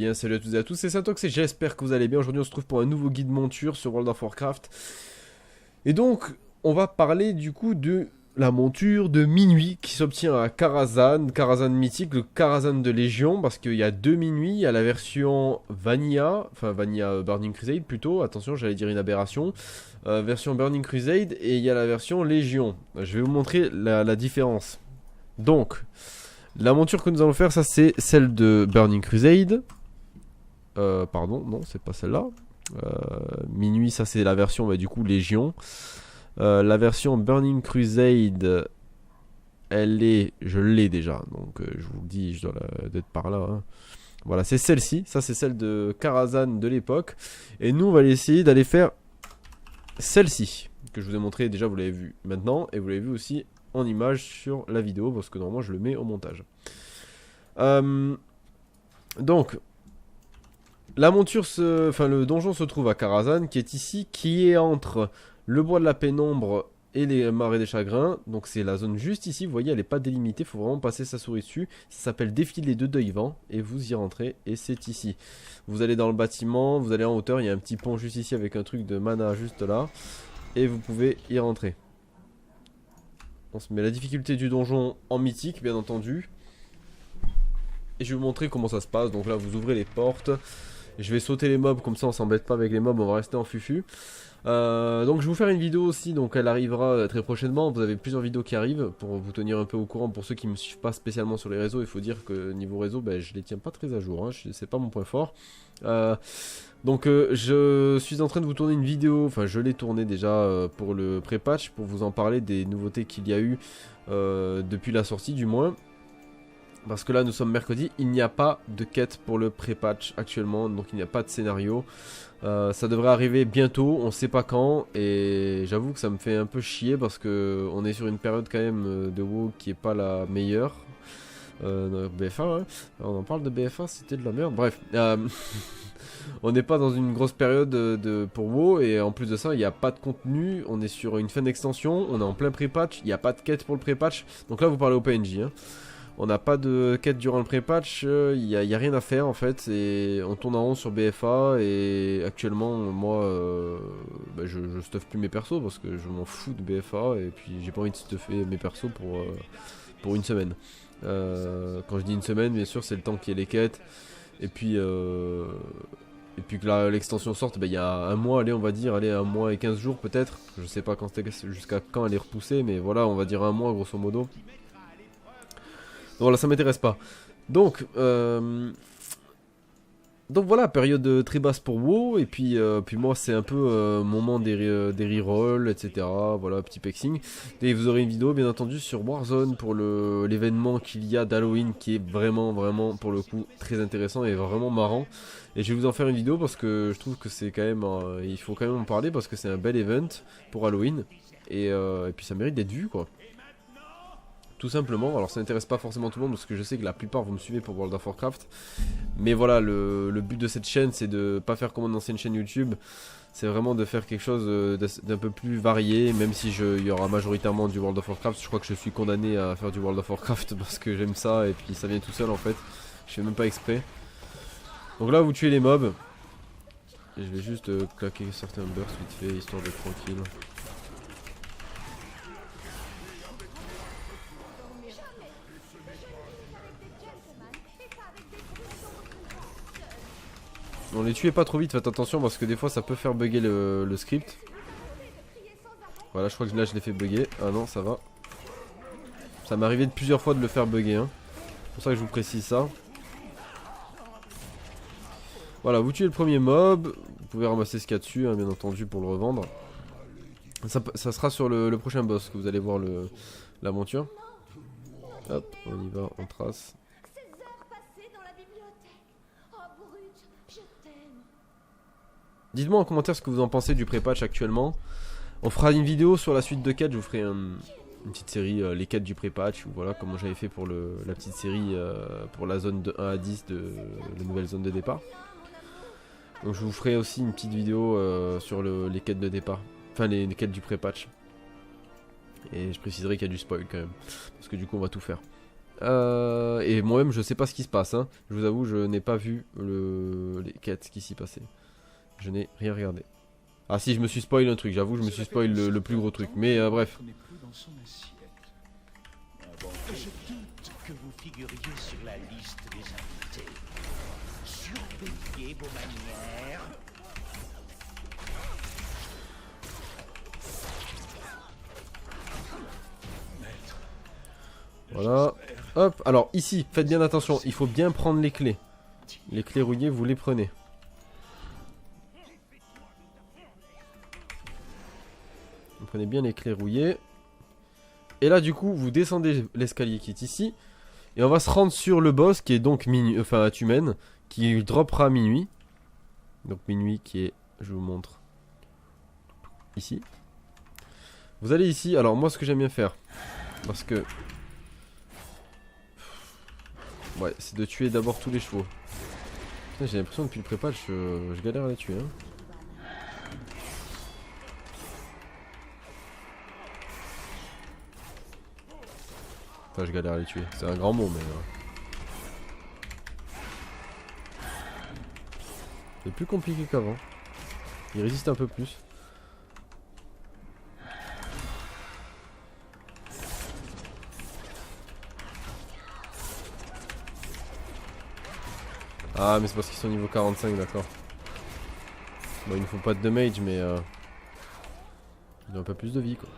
bien, salut à toutes et à tous, c'est Syntox et j'espère que vous allez bien. Aujourd'hui on se trouve pour un nouveau guide monture sur World of Warcraft. Et donc on va parler du coup de la monture de Minuit qui s'obtient à Karazhan, Karazhan mythique, le Karazhan de Légion, parce qu'il y a deux Minuit, il y a la version Vanilla, enfin Vanilla Burning Crusade plutôt, attention j'allais dire une aberration, version Burning Crusade, et il y a la version Légion. Je vais vous montrer la différence. Donc, la monture que nous allons faire, ça c'est celle de Burning Crusade. Pardon, non, c'est pas celle-là. Minuit, ça c'est la version, bah, du coup, Légion. La version Burning Crusade, elle est... Je l'ai déjà, donc je vous le dis, je dois d'être par là. Hein. Voilà, c'est celle-ci. Ça c'est celle de Karazhan de l'époque. Et nous, on va essayer d'aller faire celle-ci, que je vous ai montré, déjà vous l'avez vu maintenant. Et vous l'avez vu aussi en image sur la vidéo, parce que normalement je le mets au montage. Donc, la monture, le donjon se trouve à Karazhan, qui est ici, qui est entre le bois de la pénombre et les marais des chagrins. Donc c'est la zone juste ici, vous voyez, elle n'est pas délimitée, il faut vraiment passer sa souris dessus. Ça s'appelle Défilé de Deuil-Vent, et vous y rentrez, et c'est ici. Vous allez dans le bâtiment, vous allez en hauteur, il y a un petit pont juste ici avec un truc de mana juste là, et vous pouvez y rentrer. On se met la difficulté du donjon en mythique, bien entendu. Et je vais vous montrer comment ça se passe. Donc là, vous ouvrez les portes. Je vais sauter les mobs, comme ça on s'embête pas avec les mobs, on va rester en fufu. Donc je vais vous faire une vidéo aussi, donc elle arrivera très prochainement. Vous avez plusieurs vidéos qui arrivent pour vous tenir un peu au courant. Pour ceux qui ne me suivent pas spécialement sur les réseaux, il faut dire que niveau réseau, ben, je les tiens pas très à jour, hein. C'est pas mon point fort. Je suis en train de vous tourner une vidéo, enfin je l'ai tournée déjà pour le pré-patch, pour vous en parler des nouveautés qu'il y a eu depuis la sortie du moins. Parce que là nous sommes mercredi, il n'y a pas de quête pour le pré-patch actuellement, donc il n'y a pas de scénario. Ça devrait arriver bientôt, on sait pas quand, et j'avoue que ça me fait un peu chier parce que on est sur une période quand même de WoW qui est pas la meilleure. BFA, hein. On en parle de BFA, c'était de la merde, bref. On n'est pas dans une grosse période pour WoW, et en plus de ça, il n'y a pas de contenu, on est sur une fin d'extension, on est en plein pré-patch, il n'y a pas de quête pour le pré-patch, donc là vous parlez au PNJ, hein. On n'a pas de quête durant le pré-patch, il n'y a rien à faire en fait, et on tourne en rond sur BFA, et actuellement, moi, je stuff plus mes persos parce que je m'en fous de BFA, et puis j'ai pas envie de stuffer mes persos pour une semaine. Quand je dis une semaine, bien sûr, c'est le temps qu'il y ait les quêtes, et puis que l'extension sorte, il y a un mois, allez, on va dire, allez, un mois et 15 jours peut-être, je sais pas jusqu'à quand elle est repoussée, mais voilà, on va dire un mois grosso modo. Donc voilà, ça m'intéresse pas. Donc voilà, période très basse pour WoW, et puis moi c'est un peu moment des rerolls, etc. Voilà, petit pexing. Et vous aurez une vidéo bien entendu sur Warzone pour l'événement qu'il y a d'Halloween, qui est vraiment pour le coup très intéressant et vraiment marrant. Et je vais vous en faire une vidéo parce que je trouve que c'est quand même, il faut quand même en parler parce que c'est un bel event pour Halloween. Et puis ça mérite d'être vu quoi. Tout simplement, alors ça n'intéresse pas forcément tout le monde parce que je sais que la plupart vous me suivez pour World of Warcraft. Mais voilà, le but de cette chaîne c'est de pas faire comme une ancienne chaîne YouTube. C'est vraiment de faire quelque chose d'un peu plus varié, même si il y aura majoritairement du World of Warcraft. Je crois que je suis condamné à faire du World of Warcraft parce que j'aime ça et puis ça vient tout seul en fait. Je fais même pas exprès. Donc là vous tuez les mobs. Et je vais juste claquer certains bursts vite fait histoire d'être tranquille. On les tuez pas trop vite, faites attention parce que des fois ça peut faire bugger le script. Voilà, je crois que là je l'ai fait bugger. Ah non, ça va. Ça m'est arrivé plusieurs fois de le faire bugger, hein. C'est pour ça que je vous précise ça. Voilà, vous tuez le premier mob. Vous pouvez ramasser ce qu'il y a dessus, hein, bien entendu, pour le revendre. Ça sera sur le prochain boss que vous allez voir la monture. Hop, on y va, on trace. Dites-moi en commentaire ce que vous en pensez du pré-patch actuellement. On fera une vidéo sur la suite de quêtes. Je vous ferai une petite série, les quêtes du pré-patch. Voilà comment j'avais fait pour la petite série pour la zone de 1 à 10 de la nouvelle zone de départ. Donc je vous ferai aussi une petite vidéo sur les quêtes de départ. Enfin les quêtes du pré-patch. Et je préciserai qu'il y a du spoil quand même. Parce que du coup on va tout faire. Et moi-même je sais pas ce qui se passe, hein. Je vous avoue, je n'ai pas vu les quêtes qui s'y passaient. Je n'ai rien regardé. Ah si, je me suis spoil un truc, j'avoue, je me suis spoil le plus gros truc. Mais bref. Je doute que vous figuriez sur la liste des invités. Surveillez vos manières. Voilà. Hop, alors ici, faites bien attention, il faut bien prendre les clés. Les clés rouillées, vous les prenez. Vous prenez bien les clés rouillées. Et là, du coup, vous descendez l'escalier qui est ici. Et on va se rendre sur le boss qui est donc minuit, enfin à Tumen, qui droppera à minuit. Donc minuit qui est, je vous montre, ici. Vous allez ici, alors moi ce que j'aime bien faire, parce que... Ouais, c'est de tuer d'abord tous les chevaux. J'ai l'impression que depuis le prépa, je galère à les tuer. Hein. Enfin, je galère à les tuer. C'est un grand mot, mais... C'est plus compliqué qu'avant. Il résiste un peu plus. Ah, mais c'est parce qu'ils sont niveau 45, d'accord. Bon, il ne faut pas de damage, mais... Ils ont un peu plus de vie, quoi.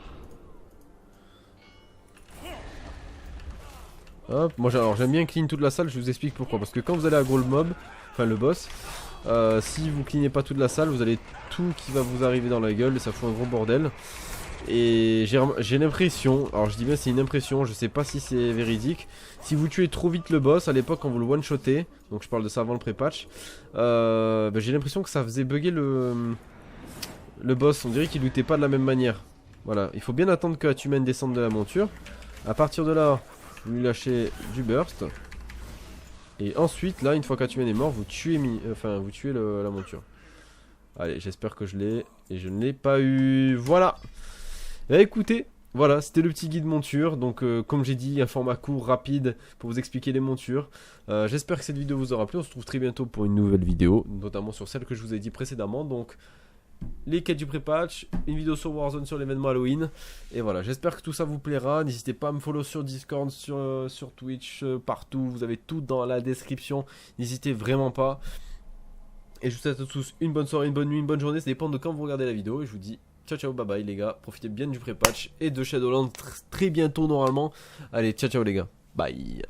Hop, moi alors j'aime bien clean toute la salle, je vous explique pourquoi. Parce que quand vous allez à le mob, enfin le boss, si vous cleanez pas toute la salle, vous allez tout qui va vous arriver dans la gueule et ça fout un gros bordel. Et j'ai l'impression, alors je dis bien c'est une impression, je sais pas si c'est véridique. Si vous tuez trop vite le boss à l'époque quand vous le one-shotez, donc je parle de ça avant le pré-patch, j'ai l'impression que ça faisait bugger le boss, on dirait qu'il lootait pas de la même manière. Voilà, il faut bien attendre que Atumen descende de la monture. À partir de là, vous lui lâchez du burst. Et ensuite, là, une fois qu'Atumen est mort, vous tuez, la monture. Allez, j'espère que je l'ai. Et je ne l'ai pas eu. Voilà. Et écoutez, voilà, c'était le petit guide monture. Donc, comme j'ai dit, un format court, rapide, pour vous expliquer les montures. J'espère que cette vidéo vous aura plu. On se retrouve très bientôt pour une nouvelle vidéo, notamment sur celle que je vous ai dit précédemment. Donc, les quêtes du pré-patch, une vidéo sur Warzone sur l'événement Halloween. Et voilà, j'espère que tout ça vous plaira. N'hésitez pas à me follow sur Discord, sur Twitch, partout. Vous avez tout dans la description. N'hésitez vraiment pas. Et je vous souhaite à tous une bonne soirée, une bonne nuit, une bonne journée. Ça dépend de quand vous regardez la vidéo. Et je vous dis ciao ciao, bye bye les gars. Profitez bien du pré-patch et de Shadowlands très bientôt normalement. Allez, ciao ciao les gars. Bye.